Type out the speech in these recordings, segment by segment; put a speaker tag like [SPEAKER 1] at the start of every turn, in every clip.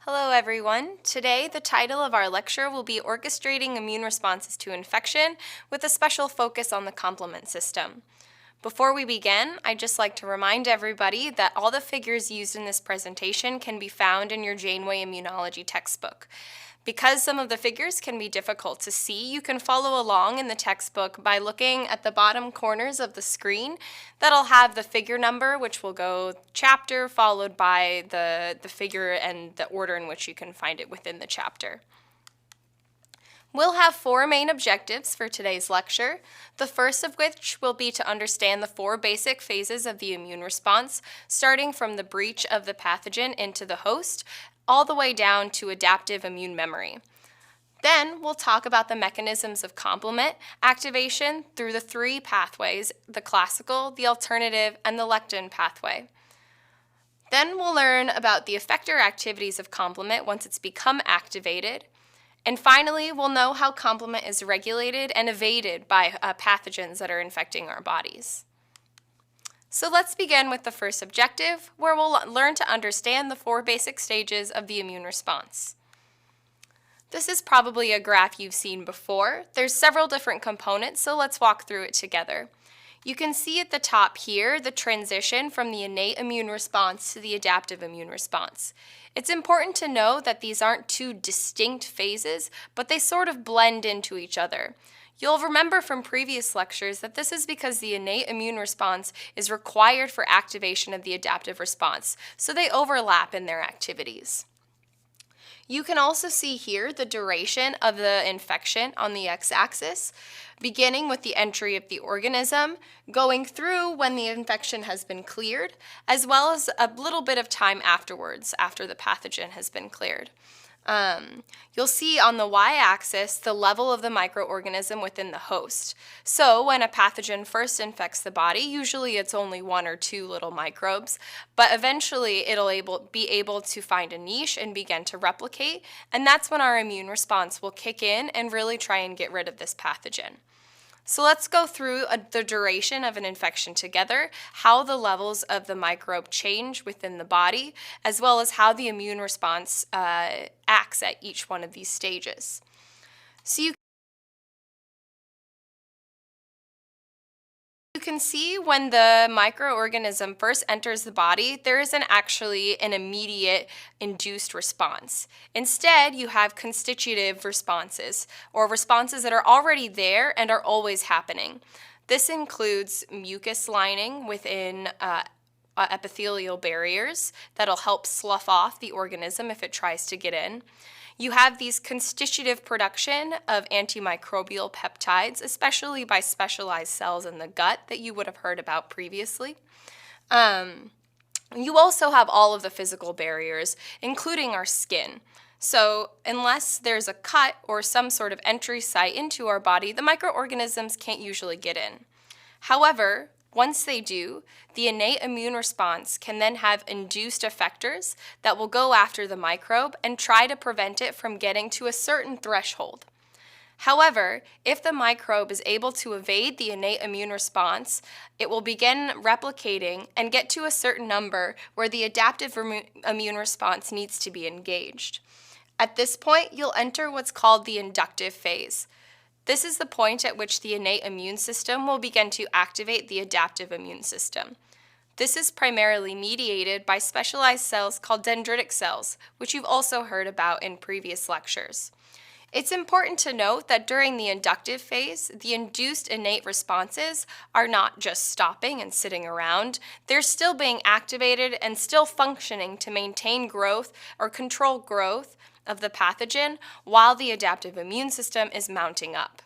[SPEAKER 1] Hello everyone. Today the title of our lecture will be Orchestrating Immune Responses to Infection with a special focus on the complement system. Before we begin, I'd just like to remind everybody that all the figures used in this presentation can be found in your Janeway Immunology textbook. Because some of the figures can be difficult to see, you can follow along in the textbook by looking at the bottom corners of the screen. That'll have the figure number, which will go chapter, followed by the figure and the order in which you can find it within the chapter. We'll have four main objectives for today's lecture, the first of which will be to understand the four basic phases of the immune response, starting from the breach of the pathogen into the host, all the way down to adaptive immune memory. Then we'll talk about the mechanisms of complement activation through the three pathways, the classical, the alternative, and the lectin pathway. Then we'll learn about the effector activities of complement once it's become activated. And finally, we'll know how complement is regulated and evaded by pathogens that are infecting our bodies. So let's begin with the first objective, where we'll learn to understand the four basic stages of the immune response. This is probably a graph you've seen before. There's several different components, so let's walk through it together. You can see at the top here the transition from the innate immune response to the adaptive immune response. It's important to know that these aren't two distinct phases, but they sort of blend into each other. You'll remember from previous lectures that this is because the innate immune response is required for activation of the adaptive response, so they overlap in their activities. You can also see here the duration of the infection on the x-axis, beginning with the entry of the organism, going through when the infection has been cleared, as well as a little bit of time afterwards, after the pathogen has been cleared. You'll see on the y-axis the level of the microorganism within the host. So when a pathogen first infects the body, usually it's only one or two little microbes, but eventually it'll be able to find a niche and begin to replicate, and that's when our immune response will kick in and really try and get rid of this pathogen. So let's go through the duration of an infection together, how the levels of the microbe change within the body, as well as how the immune response acts at each one of these stages. So you can see when the microorganism first enters the body, there isn't actually an immediate induced response. Instead, you have constitutive responses, or responses that are already there and are always happening. This includes mucus lining within epithelial barriers that'll help slough off the organism if it tries to get in. You have these constitutive production of antimicrobial peptides, especially by specialized cells in the gut that you would have heard about previously. You also have all of the physical barriers, including our skin. So unless there's a cut or some sort of entry site into our body, the microorganisms can't usually get in. However, once they do, the innate immune response can then have induced effectors that will go after the microbe and try to prevent it from getting to a certain threshold. However, if the microbe is able to evade the innate immune response, it will begin replicating and get to a certain number where the adaptive immune response needs to be engaged. At this point, you'll enter what's called the inductive phase. This is the point at which the innate immune system will begin to activate the adaptive immune system. This is primarily mediated by specialized cells called dendritic cells, which you've also heard about in previous lectures. It's important to note that during the inductive phase, the induced innate responses are not just stopping and sitting around. They're still being activated and still functioning to maintain growth or control growth of the pathogen while the adaptive immune system is mounting up.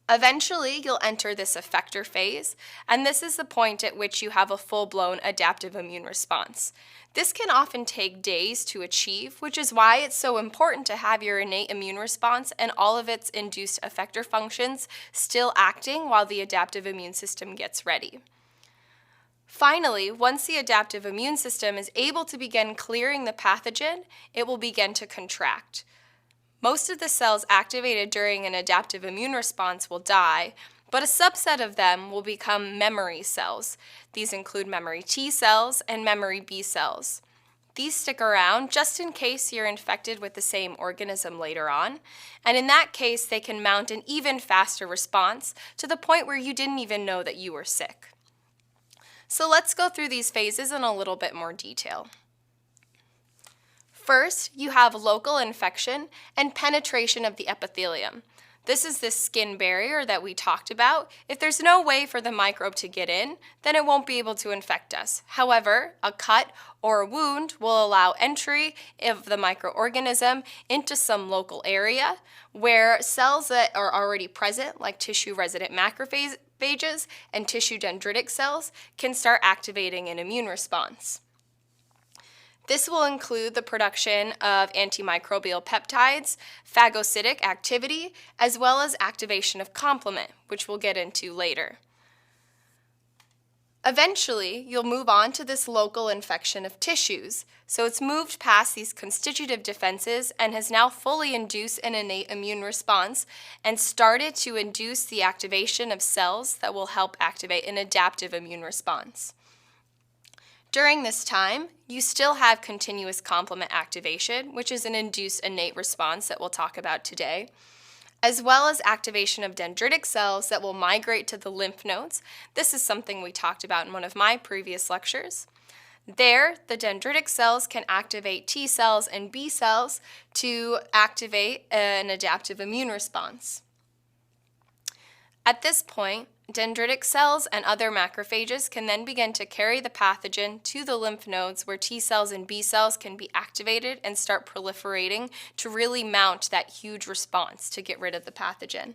[SPEAKER 1] Eventually, you'll enter this effector phase, and this is the point at which you have a full-blown adaptive immune response. This can often take days to achieve, which is why it's so important to have your innate immune response and all of its induced effector functions still acting while the adaptive immune system gets ready. Finally, once the adaptive immune system is able to begin clearing the pathogen, it will begin to contract. Most of the cells activated during an adaptive immune response will die, but a subset of them will become memory cells. These include memory T cells and memory B cells. these stick around just in case you're infected with the same organism later on, and in that case, they can mount an even faster response to the point where you didn't even know that you were sick. So let's go through these phases in a little bit more detail. First, you have local infection and penetration of the epithelium. This is the skin barrier that we talked about. If there's no way for the microbe to get in, then it won't be able to infect us. However, a cut or a wound will allow entry of the microorganism into some local area where cells that are already present, like tissue-resident macrophages and tissue dendritic cells, can start activating an immune response. This will include the production of antimicrobial peptides, phagocytic activity, as well as activation of complement, which we'll get into later. Eventually, you'll move on to this local infection of tissues. So it's moved past these constitutive defenses and has now fully induced an innate immune response and started to induce the activation of cells that will help activate an adaptive immune response. During this time, you still have continuous complement activation, which is an induced innate response that we'll talk about today, as well as activation of dendritic cells that will migrate to the lymph nodes. This is something we talked about in one of my previous lectures. There, the dendritic cells can activate T cells and B cells to activate an adaptive immune response. At this point, dendritic cells and other macrophages can then begin to carry the pathogen to the lymph nodes where T cells and B cells can be activated and start proliferating to really mount that huge response to get rid of the pathogen.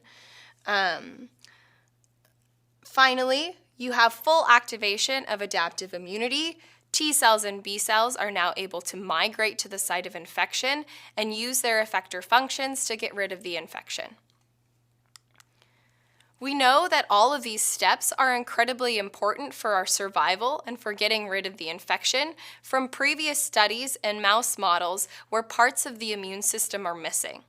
[SPEAKER 1] Finally, you have full activation of adaptive immunity. T cells and B cells are now able to migrate to the site of infection and use their effector functions to get rid of the infection. We know that all of these steps are incredibly important for our survival and for getting rid of the infection from previous studies and mouse models where parts of the immune system are missing.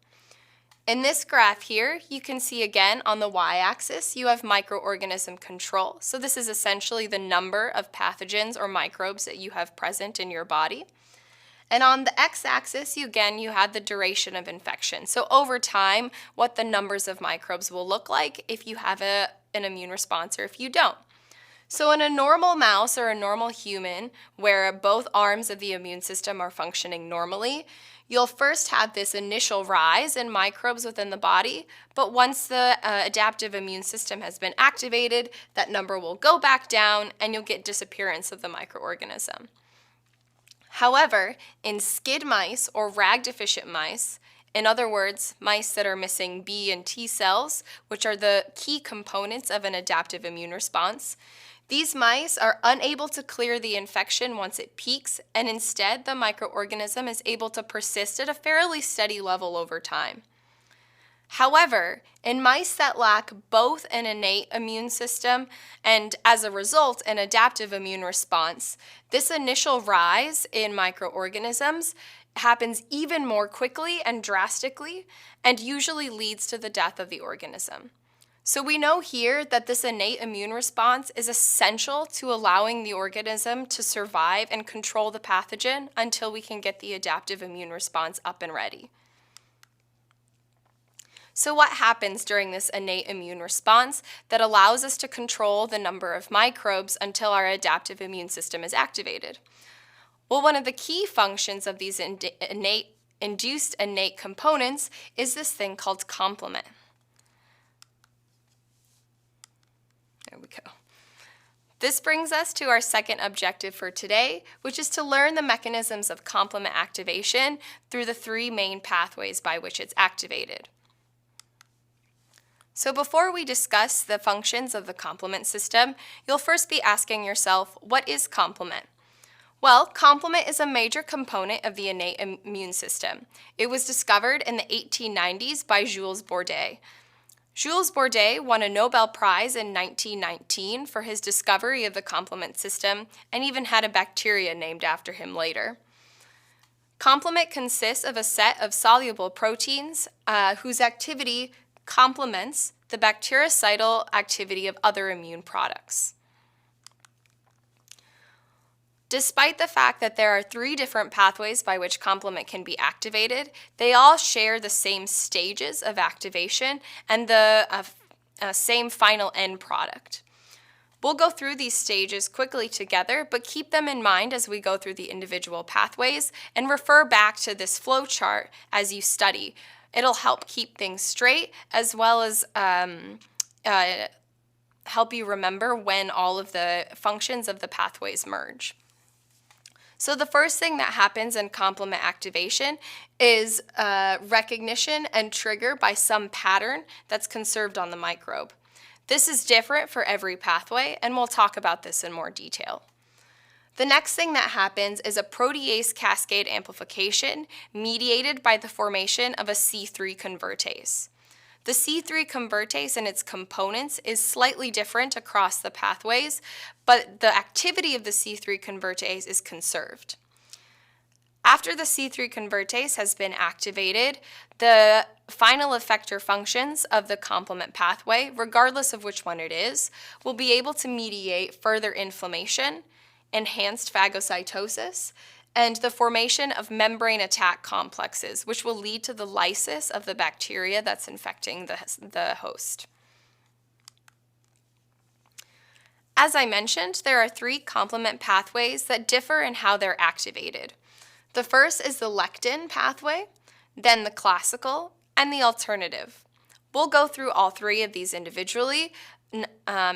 [SPEAKER 1] In this graph here, you can see again on the y-axis, you have microorganism control. So this is essentially the number of pathogens or microbes that you have present in your body. And on the x-axis, you have the duration of infection. So over time, what the numbers of microbes will look like if you have an immune response or if you don't. So in a normal mouse or a normal human, where both arms of the immune system are functioning normally, you'll first have this initial rise in microbes within the body, but once the adaptive immune system has been activated, that number will go back down and you'll get disappearance of the microorganism. However, in SCID mice or RAG-deficient mice, in other words, mice that are missing B and T cells, which are the key components of an adaptive immune response, these mice are unable to clear the infection once it peaks, and instead the microorganism is able to persist at a fairly steady level over time. However, in mice that lack both an innate immune system and, as a result, an adaptive immune response, this initial rise in microorganisms happens even more quickly and drastically and usually leads to the death of the organism. So we know here that this innate immune response is essential to allowing the organism to survive and control the pathogen until we can get the adaptive immune response up and ready. So what happens during this innate immune response that allows us to control the number of microbes until our adaptive immune system is activated? Well, one of the key functions of these induced innate components is this thing called complement. There we go. This brings us to our second objective for today, which is to learn the mechanisms of complement activation through the three main pathways by which it's activated. So before we discuss the functions of the complement system, you'll first be asking yourself, what is complement? Well, complement is a major component of the innate immune system. It was discovered in the 1890s by Jules Bordet. Jules Bordet won a Nobel Prize in 1919 for his discovery of the complement system and even had a bacteria named after him later. Complement consists of a set of soluble proteins whose activity complements the bactericidal activity of other immune products. Despite the fact that there are 3 different pathways by which complement can be activated, they all share the same stages of activation and the same final end product. We'll go through these stages quickly together, but keep them in mind as we go through the individual pathways and refer back to this flow chart as you study. It'll help keep things straight as well as help you remember when all of the functions of the pathways merge. So the first thing that happens in complement activation is recognition and trigger by some pattern that's conserved on the microbe. This is different for every pathway, and we'll talk about this in more detail. The next thing that happens is a protease cascade amplification mediated by the formation of a C3 convertase. The C3 convertase and its components is slightly different across the pathways, but the activity of the C3 convertase is conserved. After the C3 convertase has been activated, the final effector functions of the complement pathway, regardless of which one it is, will be able to mediate further inflammation, enhanced phagocytosis, and the formation of membrane attack complexes, which will lead to the lysis of the bacteria that's infecting the host. As I mentioned, there are 3 complement pathways that differ in how they're activated. The first is the lectin pathway, then the classical, and the alternative. We'll go through all 3 of these individually,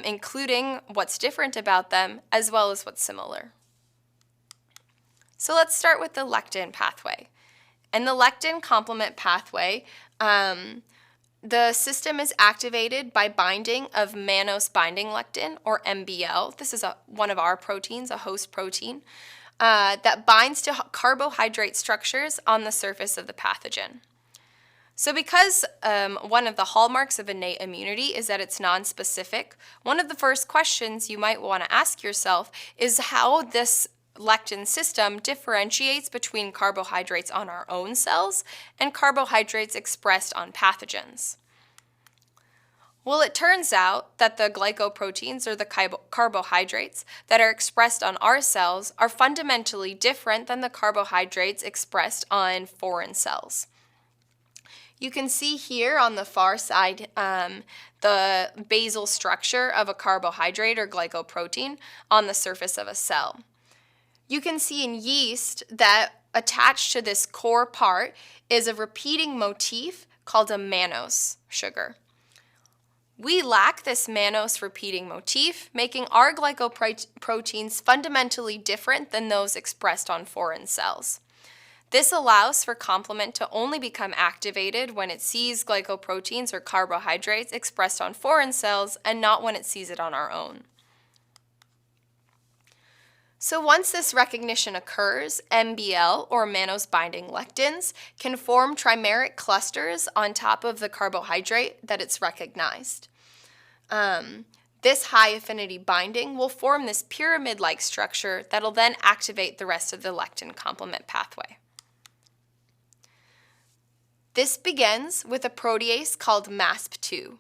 [SPEAKER 1] including what's different about them as well as what's similar. So let's start with the lectin pathway. In the lectin complement pathway, the system is activated by binding of mannose binding lectin, or MBL. This is one of our proteins, a host protein, that binds to carbohydrate structures on the surface of the pathogen. So because one of the hallmarks of innate immunity is that it's nonspecific, one of the first questions you might want to ask yourself is how this lectin system differentiates between carbohydrates on our own cells and carbohydrates expressed on pathogens. Well, it turns out that the glycoproteins, or the carbohydrates that are expressed on our cells, are fundamentally different than the carbohydrates expressed on foreign cells. You can see here on the far side the basal structure of a carbohydrate or glycoprotein on the surface of a cell. You can see in yeast that attached to this core part is a repeating motif called a mannose sugar. We lack this mannose repeating motif, making our glycoproteins fundamentally different than those expressed on foreign cells. This allows for complement to only become activated when it sees glycoproteins or carbohydrates expressed on foreign cells and not when it sees it on our own. So once this recognition occurs, MBL, or mannose binding lectins, can form trimeric clusters on top of the carbohydrate that it's recognized. This high affinity binding will form this pyramid-like structure that'll then activate the rest of the lectin complement pathway. This begins with a protease called MASP2.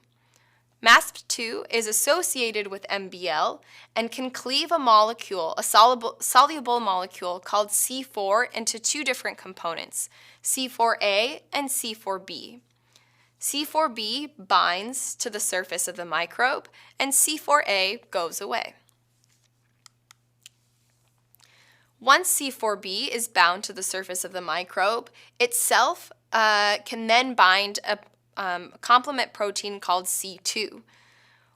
[SPEAKER 1] MASP2 is associated with MBL and can cleave a molecule, a soluble molecule called C4, into 2 different components, C4a and C4b. C4b binds to the surface of the microbe, and C4a goes away. Once C4b is bound to the surface of the microbe, itself can then bind a complement protein called C2.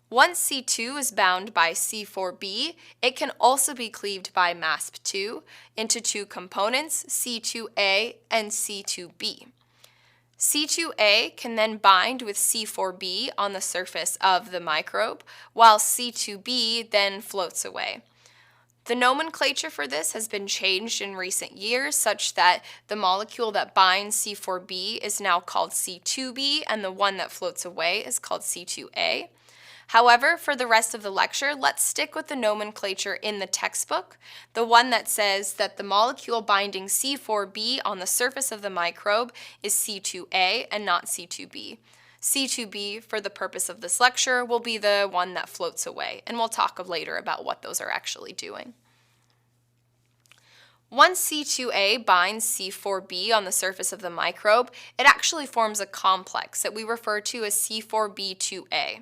[SPEAKER 1] Once C2 is bound by C4b, it can also be cleaved by MASP2 into 2 components, C2a and C2b. C2a can then bind with C4b on the surface of the microbe, while C2b then floats away. The nomenclature for this has been changed in recent years, such that the molecule that binds C4b is now called C2b, and the one that floats away is called C2a. However, for the rest of the lecture, let's stick with the nomenclature in the textbook, the one that says that the molecule binding C4b on the surface of the microbe is C2a and not C2b. C2b, for the purpose of this lecture, will be the one that floats away, and we'll talk later about what those are actually doing. Once C2A binds C4B on the surface of the microbe, it actually forms a complex that we refer to as C4B2A.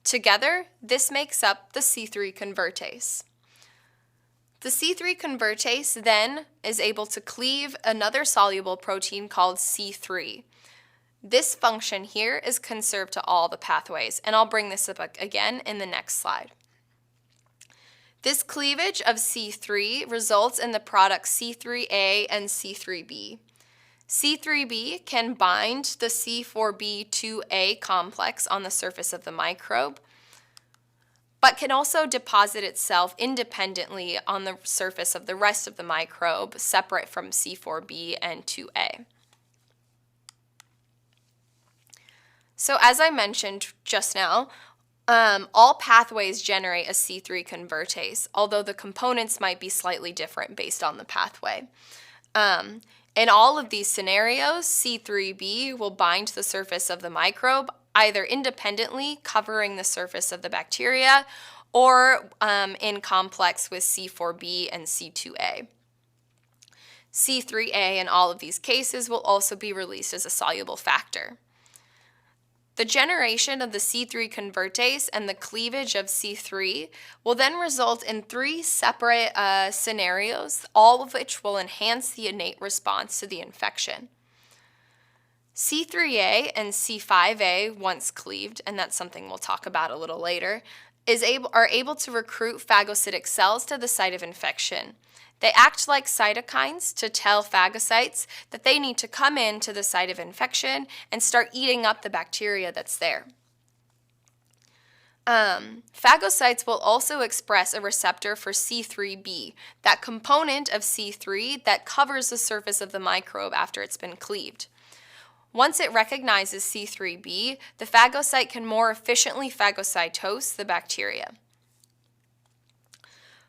[SPEAKER 1] Together, this makes up the C3 convertase. The C3 convertase then is able to cleave another soluble protein called C3. This function here is conserved to all the pathways, and I'll bring this up again in the next slide. This cleavage of C3 results in the products C3A and C3B. C3b can bind the C4b2A complex on the surface of the microbe, but can also deposit itself independently on the surface of the rest of the microbe, separate from C4b and 2A. So as I mentioned just now, all pathways generate a C3 convertase, although the components might be slightly different based on the pathway. In all of these scenarios, C3b will bind the surface of the microbe, either independently covering the surface of the bacteria or in complex with C4b and C2a. C3a in all of these cases will also be released as a soluble factor. The generation of the C3 convertase and the cleavage of C3 will then result in 3 separate scenarios, all of which will enhance the innate response to the infection. C3a and C5a, once cleaved, and that's something we'll talk about a little later, are able to recruit phagocytic cells to the site of infection. They act like cytokines to tell phagocytes that they need to come into the site of infection and start eating up the bacteria that's there. Phagocytes will also express a receptor for C3b, that component of C3 that covers the surface of the microbe after it's been cleaved. Once it recognizes C3b, the phagocyte can more efficiently phagocytose the bacteria.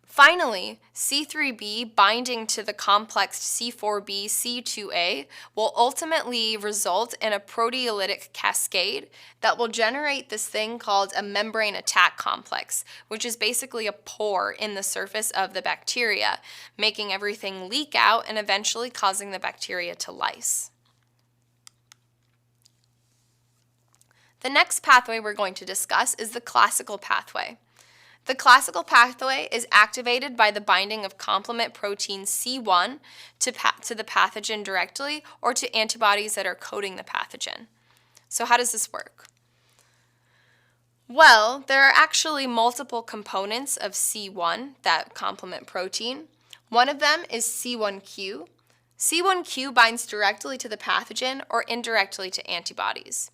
[SPEAKER 1] Finally, C3b binding to the complex C4b C2A will ultimately result in a proteolytic cascade that will generate this thing called a membrane attack complex, which is basically a pore in the surface of the bacteria, making everything leak out and eventually causing the bacteria to lyse. The next pathway we're going to discuss is the classical pathway. The classical pathway is activated by the binding of complement protein C1 to the pathogen directly or to antibodies that are coating the pathogen. So how does this work? Well, there are actually multiple components of C1, that complement protein. One of them is C1q. C1q binds directly to the pathogen or indirectly to antibodies.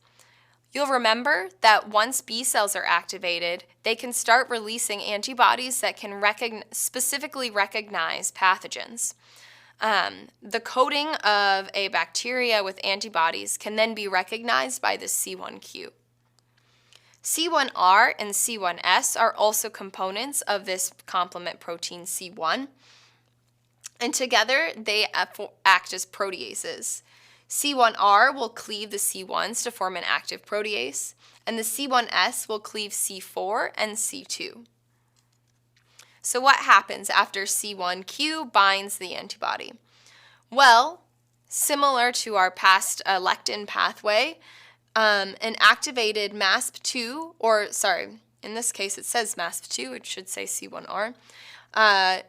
[SPEAKER 1] You'll remember that once B cells are activated, they can start releasing antibodies that can specifically recognize pathogens. The coating of a bacteria with antibodies can then be recognized by the C1q. C1r and C1s are also components of this complement protein C1, and together they act as proteases. C1r will cleave the C1s to form an active protease, and the C1s will cleave C4 and C2. So what happens after C1q binds the antibody? Well, similar to our past lectin pathway, an activated MASP2, in this case it says MASP2, it should say C1r,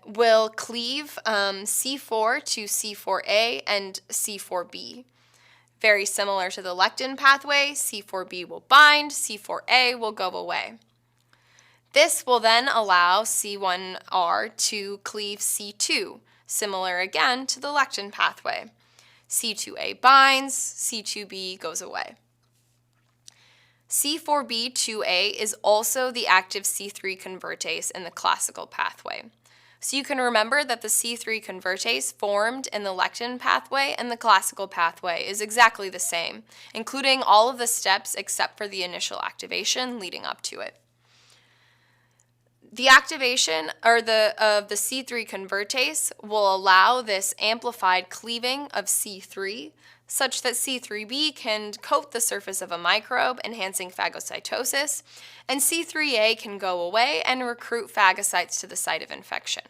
[SPEAKER 1] will cleave C4 to C4a and C4b. Very similar to the lectin pathway, C4b will bind, C4a will go away. This will then allow C1r to cleave C2, similar again to the lectin pathway. C2a binds, C2b goes away. C4b2A is also the active C3 convertase in the classical pathway. So you can remember that the C3 convertase formed in the lectin pathway and the classical pathway is exactly the same, including all of the steps except for the initial activation leading up to it. The activation of the C3 convertase will allow this amplified cleaving of C3 such that C3b can coat the surface of a microbe, enhancing phagocytosis, and C3a can go away and recruit phagocytes to the site of infection.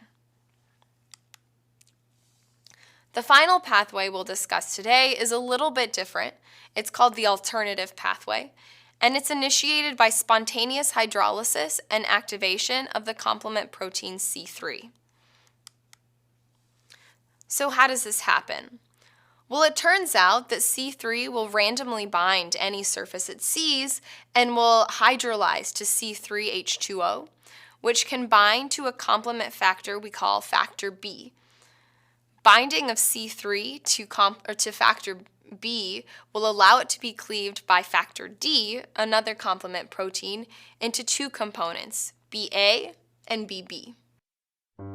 [SPEAKER 1] The final pathway we'll discuss today is a little bit different. It's called the alternative pathway, and it's initiated by spontaneous hydrolysis and activation of the complement protein C3. So how does this happen? Well, it turns out that C3 will randomly bind any surface it sees and will hydrolyze to C3H2O, which can bind to a complement factor we call factor B. Binding of C3 to factor B will allow it to be cleaved by factor D, another complement protein, into two components, BA and BB.